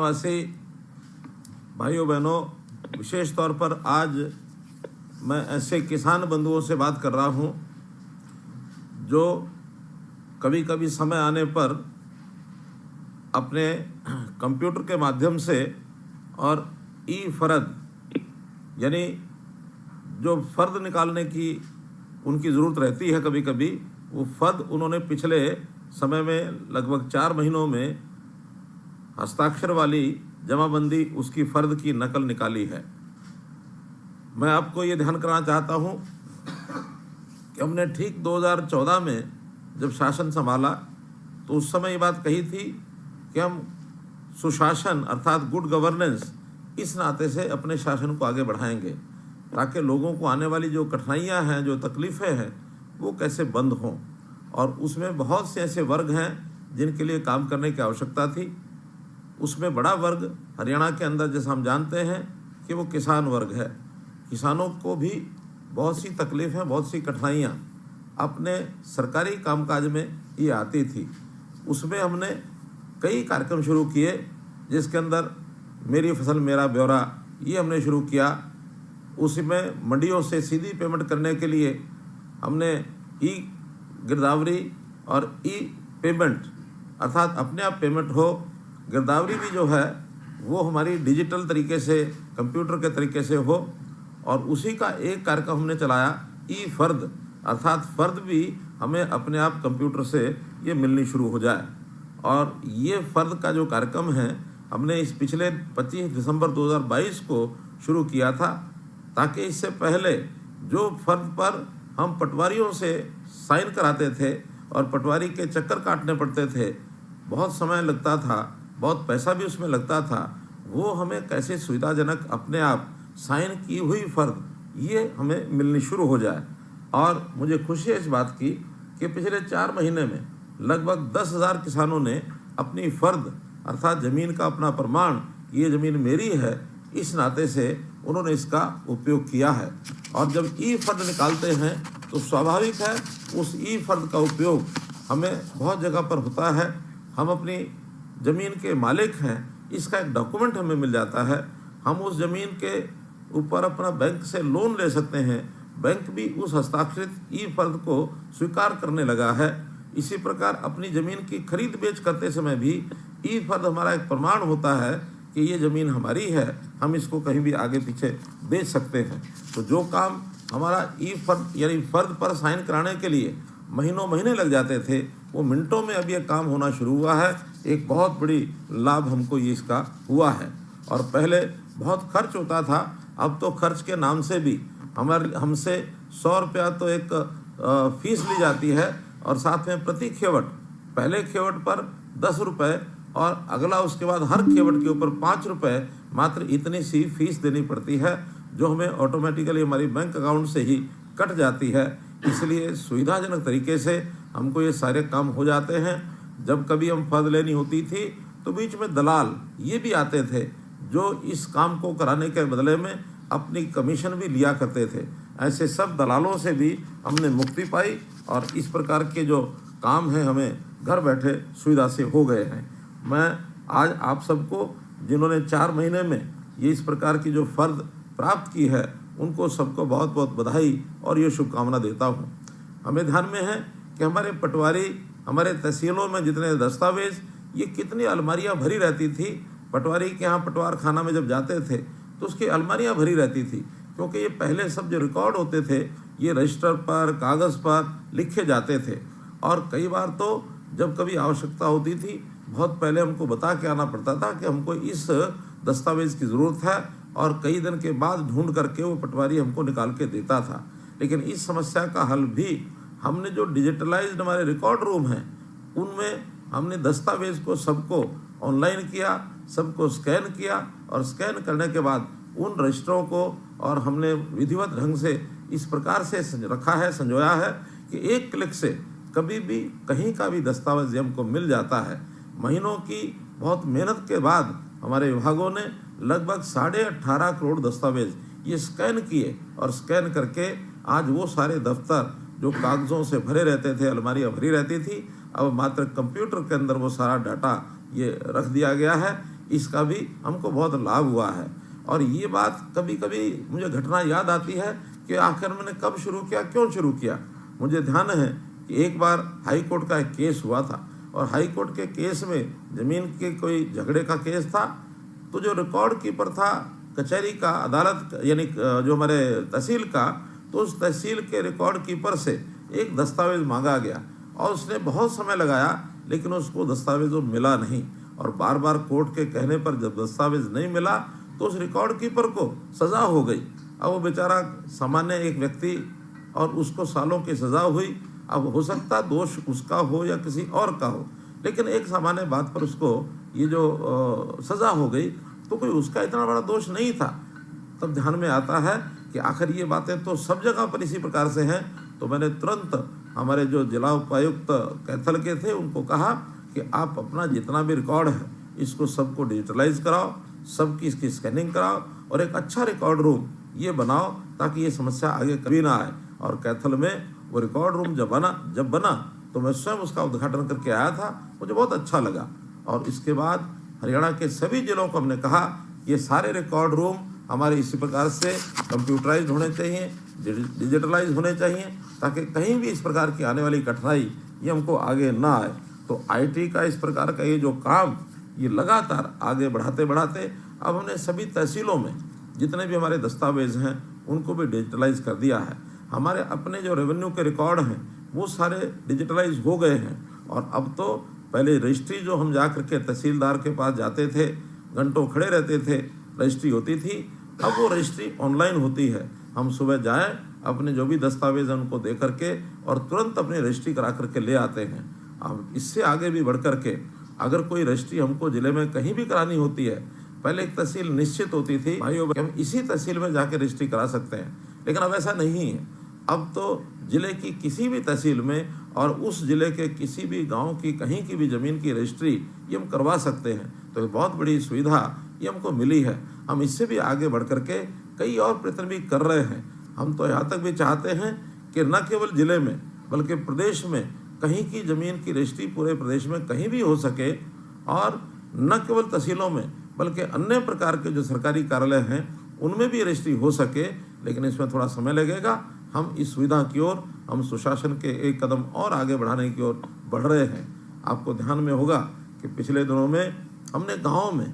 वासी भाइयों बहनों, विशेष तौर पर आज मैं ऐसे किसान बंधुओं से बात कर रहा हूं जो कभी कभी समय आने पर अपने कंप्यूटर के माध्यम से और ई फर्द यानी जो फ़र्द निकालने की उनकी ज़रूरत रहती है, कभी कभी वो फ़र्द उन्होंने पिछले समय में लगभग 4 महीनों में हस्ताक्षर वाली जमाबंदी उसकी फ़र्द की नकल निकाली है। मैं आपको ये ध्यान कराना चाहता हूँ कि हमने ठीक 2014 में जब शासन संभाला तो उस समय ये बात कही थी कि हम सुशासन अर्थात गुड गवर्नेंस इस नाते से अपने शासन को आगे बढ़ाएंगे ताकि लोगों को आने वाली जो कठिनाइयाँ हैं, जो तकलीफ़ें हैं, वो कैसे बंद हों। और उसमें बहुत से ऐसे वर्ग हैं जिनके लिए काम करने की आवश्यकता थी। उसमें बड़ा वर्ग हरियाणा के अंदर, जैसा हम जानते हैं कि वो किसान वर्ग है। किसानों को भी बहुत सी तकलीफ़ें, बहुत सी कठिनाइयाँ अपने सरकारी कामकाज में ये आती थी। उसमें हमने कई कार्यक्रम शुरू किए, जिसके अंदर मेरी फसल मेरा ब्यौरा ये हमने शुरू किया। उसमें मंडियों से सीधी पेमेंट करने के लिए हमने ई गिरदावरी और ई पेमेंट अर्थात अपने आप पेमेंट हो, गिरदावरी भी जो है वो हमारी डिजिटल तरीके से, कंप्यूटर के तरीके से हो। और उसी का एक कार्यक्रम हमने चलाया ई फर्द अर्थात फ़र्द भी हमें अपने आप कंप्यूटर से ये मिलनी शुरू हो जाए। और ये फ़र्द का जो कार्यक्रम है हमने इस पिछले 25 दिसंबर 2022 को शुरू किया था, ताकि इससे पहले जो फ़र्द पर हम पटवारियों से साइन कराते थे और पटवारी के चक्कर काटने पड़ते थे, बहुत समय लगता था, बहुत पैसा भी उसमें लगता था, वो हमें कैसे सुविधाजनक अपने आप साइन की हुई फ़र्द ये हमें मिलनी शुरू हो जाए। और मुझे खुशी है इस बात की कि पिछले 4 महीने में लगभग 10,000 किसानों ने अपनी फ़र्द अर्थात ज़मीन का अपना प्रमाण, ये ज़मीन मेरी है, इस नाते से उन्होंने इसका उपयोग किया है। और जब ई फर्द निकालते हैं तो स्वाभाविक है उस ई फर्द का उपयोग हमें बहुत जगह पर होता है। हम अपनी ज़मीन के मालिक हैं, इसका एक डॉक्यूमेंट हमें मिल जाता है। हम उस ज़मीन के ऊपर अपना बैंक से लोन ले सकते हैं, बैंक भी उस हस्ताक्षरित ई फर्द को स्वीकार करने लगा है। इसी प्रकार अपनी ज़मीन की खरीद बेच करते समय भी ई फर्द हमारा एक प्रमाण होता है कि ये ज़मीन हमारी है, हम इसको कहीं भी आगे पीछे बेच सकते हैं। तो जो काम हमारा ई फर्द यानी फ़र्द पर साइन कराने के लिए महीनों महीने लग जाते थे, वो मिनटों में अब ये काम होना शुरू हुआ है। एक बहुत बड़ी लाभ हमको ये इसका हुआ है। और पहले बहुत खर्च होता था, अब तो खर्च के नाम से भी हमसे 100 रुपया तो एक फ़ीस ली जाती है और साथ में प्रति खेवट, पहले खेवट पर 10 रुपये और अगला उसके बाद हर खेवट के ऊपर 5 रुपये, मात्र इतनी सी फीस देनी पड़ती है, जो हमें ऑटोमेटिकली हमारी बैंक अकाउंट से ही कट जाती है। इसलिए सुविधाजनक तरीके से हमको ये सारे काम हो जाते हैं। जब कभी हम फ़र्द लेनी होती थी तो बीच में दलाल ये भी आते थे, जो इस काम को कराने के बदले में अपनी कमीशन भी लिया करते थे। ऐसे सब दलालों से भी हमने मुक्ति पाई और इस प्रकार के जो काम हैं हमें घर बैठे सुविधा से हो गए हैं। मैं आज आप सबको, जिन्होंने 4 महीने में ये इस प्रकार की जो फ़र्द प्राप्त की है, उनको सबको बहुत बहुत बधाई और ये शुभकामना देता हूँ। हमें ध्यान में है कि हमारे पटवारी, हमारे तहसीलों में जितने दस्तावेज़, ये कितनी अलमारियाँ भरी रहती थी। पटवारी के यहाँ पटवार खाना में जब जाते थे तो उसकी अलमारियाँ भरी रहती थी, क्योंकि ये पहले सब जो रिकॉर्ड होते थे ये रजिस्टर पर, कागज़ पर लिखे जाते थे। और कई बार तो जब कभी आवश्यकता होती थी, बहुत पहले हमको बता के आना पड़ता था कि हमको इस दस्तावेज़ की ज़रूरत है, और कई दिन के बाद ढूंढ करके वो पटवारी हमको निकाल के देता था। लेकिन इस समस्या का हल भी हमने जो डिजिटलाइज्ड हमारे रिकॉर्ड रूम हैं, उनमें हमने दस्तावेज़ को सबको ऑनलाइन किया, सबको स्कैन किया, और स्कैन करने के बाद उन रजिस्टरों को और हमने विधिवत ढंग से इस प्रकार से रखा है, संजोया है कि एक क्लिक से कभी भी कहीं का भी दस्तावेज हमको मिल जाता है। महीनों की बहुत मेहनत के बाद हमारे विभागों ने लगभग 18.5 करोड़ दस्तावेज ये स्कैन किए, और स्कैन करके आज वो सारे दफ्तर जो कागज़ों से भरे रहते थे, अलमारियाँ भरी रहती थी, अब मात्र कंप्यूटर के अंदर वो सारा डाटा ये रख दिया गया है। इसका भी हमको बहुत लाभ हुआ है। और ये बात कभी कभी मुझे घटना याद आती है कि आखिर मैंने कब शुरू किया, क्यों शुरू किया। मुझे ध्यान है कि एक बार हाई कोर्ट का एक केस हुआ था और हाई कोर्ट के केस में ज़मीन के कोई झगड़े का केस था। तो जो रिकॉर्ड कीपर था कचहरी का, अदालत यानी जो हमारे तहसील का, तो उस तहसील के रिकॉर्ड कीपर से एक दस्तावेज़ मांगा गया और उसने बहुत समय लगाया, लेकिन उसको दस्तावेज़ वो मिला नहीं। और बार बार कोर्ट के कहने पर जब दस्तावेज़ नहीं मिला तो उस रिकॉर्ड कीपर को सज़ा हो गई। अब वो बेचारा सामान्य एक व्यक्ति और उसको सालों की सज़ा हुई। अब हो सकता दोष उसका हो या किसी और का हो, लेकिन एक सामान्य बात पर उसको ये जो सज़ा हो गई, तो कोई उसका इतना बड़ा दोष नहीं था। तब ध्यान में आता है कि आखिर ये बातें तो सब जगह पर इसी प्रकार से हैं। तो मैंने तुरंत हमारे जो जिला उपायुक्त कैथल के थे उनको कहा कि आप अपना जितना भी रिकॉर्ड है इसको सबको डिजिटलाइज कराओ, सबकी इसकी स्कैनिंग कराओ और एक अच्छा रिकॉर्ड रूम ये बनाओ ताकि ये समस्या आगे कभी ना आए। और कैथल में वो रिकॉर्ड रूम जब बना तो मैं स्वयं उसका उद्घाटन करके आया था, मुझे बहुत अच्छा लगा। और इसके बाद हरियाणा के सभी जिलों को हमने कहा ये सारे रिकॉर्ड रूम हमारे इसी प्रकार से कंप्यूटराइज होने चाहिए, डिजिटलाइज होने चाहिए, ताकि कहीं भी इस प्रकार की आने वाली कठिनाई ये हमको आगे ना आए। तो आईटी का इस प्रकार का ये जो काम ये लगातार आगे बढ़ाते बढ़ाते अब हमने सभी तहसीलों में जितने भी हमारे दस्तावेज हैं उनको भी डिजिटलाइज कर दिया है। हमारे अपने जो रेवेन्यू के रिकॉर्ड हैं वो सारे डिजिटलाइज हो गए हैं। और अब तो पहले रजिस्ट्री जो हम जा कर के तहसीलदार के पास जाते थे, घंटों खड़े रहते थे, रजिस्ट्री होती थी, अब वो रजिस्ट्री ऑनलाइन होती है। हम सुबह जाएं, अपने जो भी दस्तावेज हैं उनको दे करके और तुरंत अपनी रजिस्ट्री करा करके ले आते हैं। अब इससे आगे भी बढ़ कर के अगर कोई रजिस्ट्री हमको ज़िले में कहीं भी करानी होती है, पहले एक तहसील निश्चित होती थी, भाइयों हम इसी तहसील में जाके रजिस्ट्री करा सकते हैं, लेकिन अब ऐसा नहीं है। अब तो ज़िले की किसी भी तहसील में और उस ज़िले के किसी भी गांव की कहीं की भी ज़मीन की रजिस्ट्री ये हम करवा सकते हैं। तो बहुत बड़ी सुविधा ये हमको मिली है। हम इससे भी आगे बढ़ कर के कई और प्रयत्न भी कर रहे हैं। हम तो यहाँ तक भी चाहते हैं कि न केवल ज़िले में बल्कि प्रदेश में कहीं की ज़मीन की रजिस्ट्री पूरे प्रदेश में कहीं भी हो सके, और न केवल तहसीलों में बल्कि अन्य प्रकार के जो सरकारी कार्यालय हैं उनमें भी रजिस्ट्री हो सके। लेकिन इसमें थोड़ा समय लगेगा। हम इस सुविधा की ओर, हम सुशासन के एक कदम और आगे बढ़ाने की ओर बढ़ रहे हैं। आपको ध्यान में होगा कि पिछले दिनों में हमने गाँव में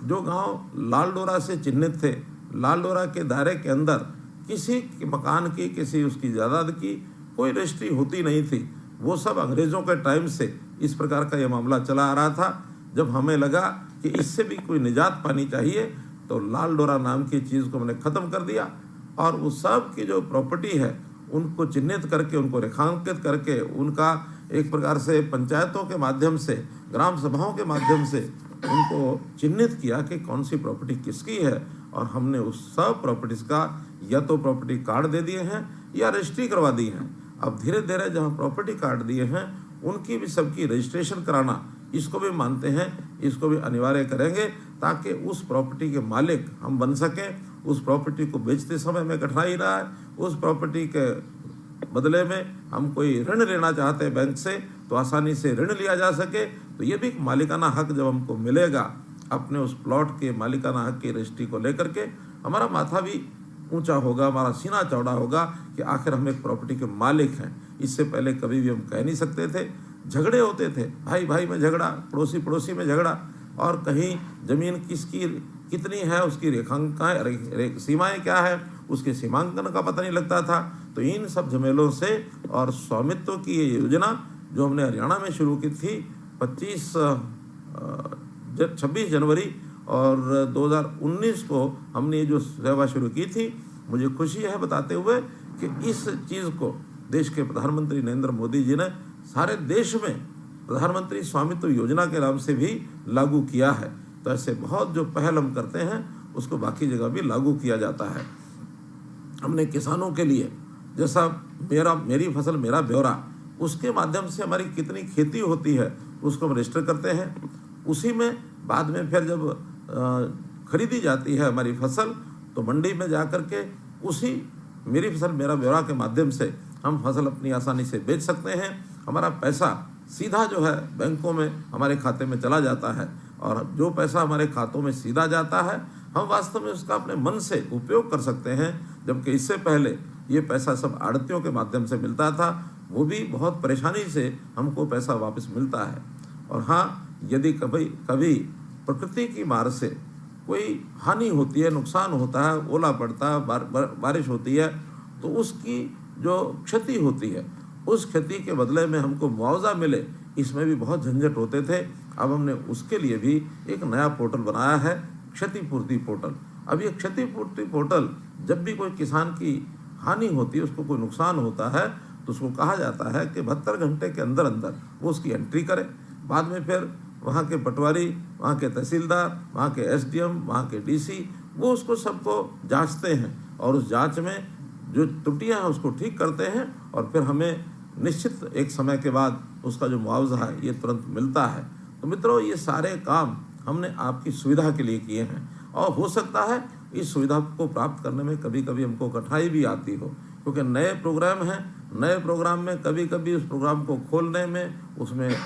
जो गांव लाल डोरा से चिन्हित थे, लाल डोरा के दायरे के अंदर किसी के मकान की, किसी उसकी जायदाद की कोई रजिस्ट्री होती नहीं थी, वो सब अंग्रेज़ों के टाइम से इस प्रकार का ये मामला चला आ रहा था। जब हमें लगा कि इससे भी कोई निजात पानी चाहिए तो लाल डोरा नाम की चीज़ को हमने ख़त्म कर दिया और उस सब की जो प्रॉपर्टी है उनको चिन्हित करके, उनको रेखांकित करके, उनका एक प्रकार से पंचायतों के माध्यम से, ग्राम सभाओं के माध्यम से उनको चिन्हित किया कि कौन सी प्रॉपर्टी किसकी है। और हमने उस सब प्रॉपर्टीज़ का या तो प्रॉपर्टी कार्ड दे दिए हैं या रजिस्ट्री करवा दी हैं। अब धीरे धीरे जहाँ प्रॉपर्टी कार्ड दिए हैं उनकी भी सबकी रजिस्ट्रेशन कराना, इसको भी मानते हैं, इसको भी अनिवार्य करेंगे ताकि उस प्रॉपर्टी के मालिक हम बन सकें। उस प्रॉपर्टी को बेचते समय में कठिनाई ना आए, उस प्रॉपर्टी के बदले में हम कोई ऋण लेना चाहते हैं बैंक से तो आसानी से ऋण लिया जा सके। तो ये भी एक मालिकाना हक जब हमको मिलेगा अपने उस प्लॉट के मालिकाना हक की रजिस्ट्री को लेकर के, हमारा माथा भी ऊंचा होगा, हमारा सीना चौड़ा होगा कि आखिर हम एक प्रॉपर्टी के मालिक हैं। इससे पहले कभी भी हम कह नहीं सकते थे। झगड़े होते थे, भाई भाई में झगड़ा, पड़ोसी पड़ोसी में झगड़ा, और कहीं ज़मीन किसकी कितनी है, उसकी रेखांकन सीमाएं क्या है, उसके सीमांकन का पता नहीं लगता था। तो इन सब झमेलों से और स्वामित्व की ये योजना जो हमने हरियाणा में शुरू की थी 26 जनवरी और 2019 को हमने ये जो सेवा शुरू की थी, मुझे खुशी है बताते हुए कि इस चीज़ को देश के प्रधानमंत्री नरेंद्र मोदी जी ने सारे देश में प्रधानमंत्री स्वामित्व योजना के नाम से भी लागू किया है। तो ऐसे बहुत जो पहल हम करते हैं उसको बाकी जगह भी लागू किया जाता है। हमने किसानों के लिए जैसा मेरी फसल मेरा ब्यौरा, उसके माध्यम से हमारी कितनी खेती होती है उसको हम रजिस्टर करते हैं। उसी में बाद में फिर जब खरीदी जाती है हमारी फसल तो मंडी में जा कर के उसी मेरी फसल मेरा ब्यौरा के माध्यम से हम फसल अपनी आसानी से बेच सकते हैं। हमारा पैसा सीधा जो है बैंकों में हमारे खाते में चला जाता है और जो पैसा हमारे खातों में सीधा जाता है हम वास्तव में उसका अपने मन से उपयोग कर सकते हैं, जबकि इससे पहले ये पैसा सब आड़तियों के माध्यम से मिलता था, वो भी बहुत परेशानी से हमको पैसा वापस मिलता है। और हाँ, यदि कभी कभी प्रकृति की मार से कोई हानि होती है, नुकसान होता है, ओला पड़ता है, बारिश होती है, तो उसकी जो क्षति होती है उस क्षति के बदले में हमको मुआवजा मिले, इसमें भी बहुत झंझट होते थे। अब हमने उसके लिए भी एक नया पोर्टल बनाया है, क्षतिपूर्ति पोर्टल। अब ये क्षतिपूर्ति पोर्टल, जब भी कोई किसान की हानि होती है, उसको कोई नुकसान होता है, तो उसको कहा जाता है कि 72 घंटे के अंदर अंदर वो उसकी एंट्री करे। बाद में फिर वहाँ के पटवारी, वहाँ के तहसीलदार, वहाँ के एसडीएम, वहाँ के डीसी, वो उसको सबको जांचते हैं और उस जांच में जो त्रुटियां हैं उसको ठीक करते हैं और फिर हमें निश्चित एक समय के बाद उसका जो मुआवजा है ये तुरंत मिलता है। तो मित्रों, ये सारे काम हमने आपकी सुविधा के लिए किए हैं और हो सकता है इस सुविधा को प्राप्त करने में कभी कभी हमको कठिनाई भी आती हो, क्योंकि नए प्रोग्राम हैं। नए प्रोग्राम में कभी कभी उस प्रोग्राम को खोलने में, उसमें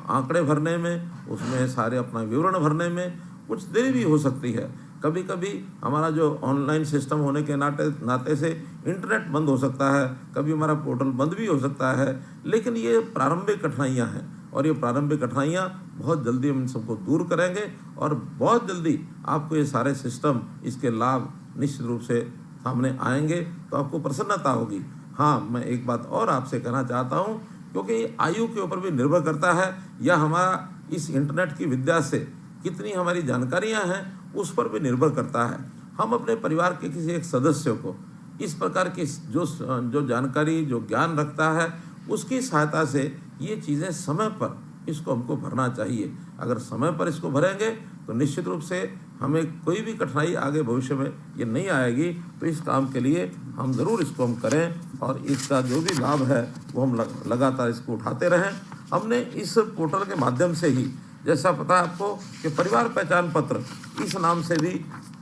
आंकड़े भरने में, उसमें सारे अपना विवरण भरने में कुछ देरी भी हो सकती है। कभी कभी हमारा जो ऑनलाइन सिस्टम होने के नाते से इंटरनेट बंद हो सकता है, कभी हमारा पोर्टल बंद भी हो सकता है। लेकिन ये प्रारंभिक कठिनाइयाँ हैं और ये प्रारंभिक कठिनाइयाँ बहुत जल्दी हम इन सबको दूर करेंगे और बहुत जल्दी आपको ये सारे सिस्टम, इसके लाभ निश्चित रूप से सामने आएंगे, तो आपको प्रसन्नता होगी। हाँ, मैं एक बात और आपसे कहना चाहता हूँ, क्योंकि आयु के ऊपर भी निर्भर करता है या हमारा इस इंटरनेट की विद्या से कितनी हमारी जानकारियाँ हैं उस पर भी निर्भर करता है। हम अपने परिवार के किसी एक सदस्य को इस प्रकार की जो जानकारी, जो ज्ञान रखता है, उसकी सहायता से ये चीज़ें समय पर इसको हमको भरना चाहिए। अगर समय पर इसको भरेंगे तो निश्चित रूप से हमें कोई भी कठिनाई आगे भविष्य में ये नहीं आएगी। तो इस काम के लिए हम ज़रूर इसको हम करें और इसका जो भी लाभ है वो हम लगातार इसको उठाते रहें। हमने इस पोर्टल के माध्यम से ही, जैसा पता है आपको कि परिवार पहचान पत्र इस नाम से भी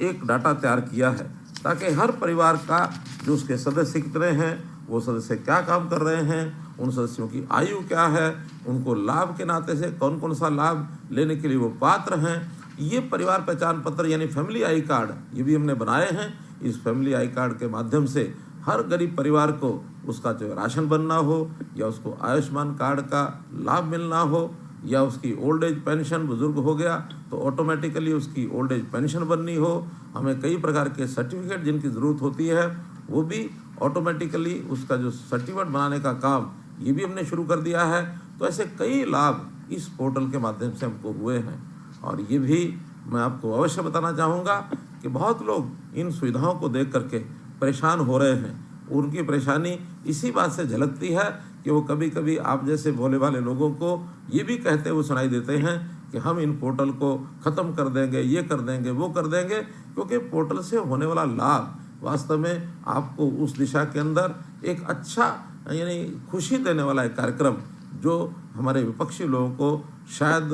एक डाटा तैयार किया है, ताकि हर परिवार का जो उसके सदस्य कितने हैं, वो सदस्य क्या काम कर रहे हैं, उन सदस्यों की आयु क्या है, उनको लाभ के नाते से कौन कौन सा लाभ लेने के लिए वो पात्र हैं, ये परिवार पहचान पत्र यानी फैमिली आई कार्ड ये भी हमने बनाए हैं। इस फैमिली आई कार्ड के माध्यम से हर गरीब परिवार को उसका जो राशन बनना हो, या उसको आयुष्मान कार्ड का लाभ मिलना हो, या उसकी ओल्ड एज पेंशन, बुजुर्ग हो गया तो ऑटोमेटिकली उसकी ओल्ड एज पेंशन बननी हो, हमें कई प्रकार के सर्टिफिकेट जिनकी ज़रूरत होती है वो भी ऑटोमेटिकली उसका जो सर्टिफिकेट बनाने का काम ये भी हमने शुरू कर दिया है। तो ऐसे कई लाभ इस पोर्टल के माध्यम से हमको हुए हैं और ये भी मैं आपको अवश्य बताना चाहूँगा कि बहुत लोग इन सुविधाओं को देख करके परेशान हो रहे हैं। उनकी परेशानी इसी बात से झलकती है कि वो कभी कभी आप जैसे भोले भाले लोगों को ये भी कहते हुए सुनाई देते हैं कि हम इन पोर्टल को ख़त्म कर देंगे, ये कर देंगे, वो कर देंगे, क्योंकि पोर्टल से होने वाला लाभ वास्तव में आपको उस दिशा के अंदर एक अच्छा यानी खुशी देने वाला एक कार्यक्रम, जो हमारे विपक्षी लोगों को शायद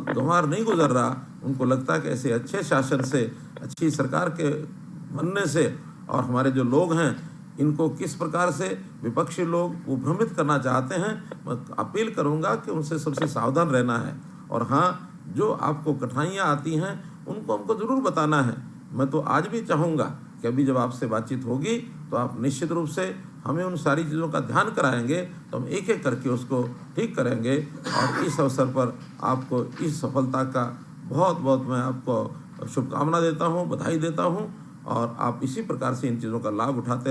गंवार नहीं गुजर रहा। उनको लगता है कि ऐसे अच्छे शासन से, अच्छी सरकार के बनने से और हमारे जो लोग हैं इनको किस प्रकार से विपक्षी लोग वो भ्रमित करना चाहते हैं। मैं अपील करूंगा कि उनसे सबसे सावधान रहना है और हाँ, जो आपको कठिनाइयाँ आती हैं उनको हमको ज़रूर बताना है। मैं तो आज भी चाहूँगा कि अभी जब आपसे बातचीत होगी तो आप निश्चित रूप से हमें उन सारी चीज़ों का ध्यान कराएंगे, तो हम एक एक करके उसको ठीक करेंगे। और इस अवसर पर आपको इस सफलता का बहुत बहुत मैं आपको शुभकामना देता हूँ, बधाई देता हूँ और आप इसी प्रकार से इन चीज़ों का लाभ उठाते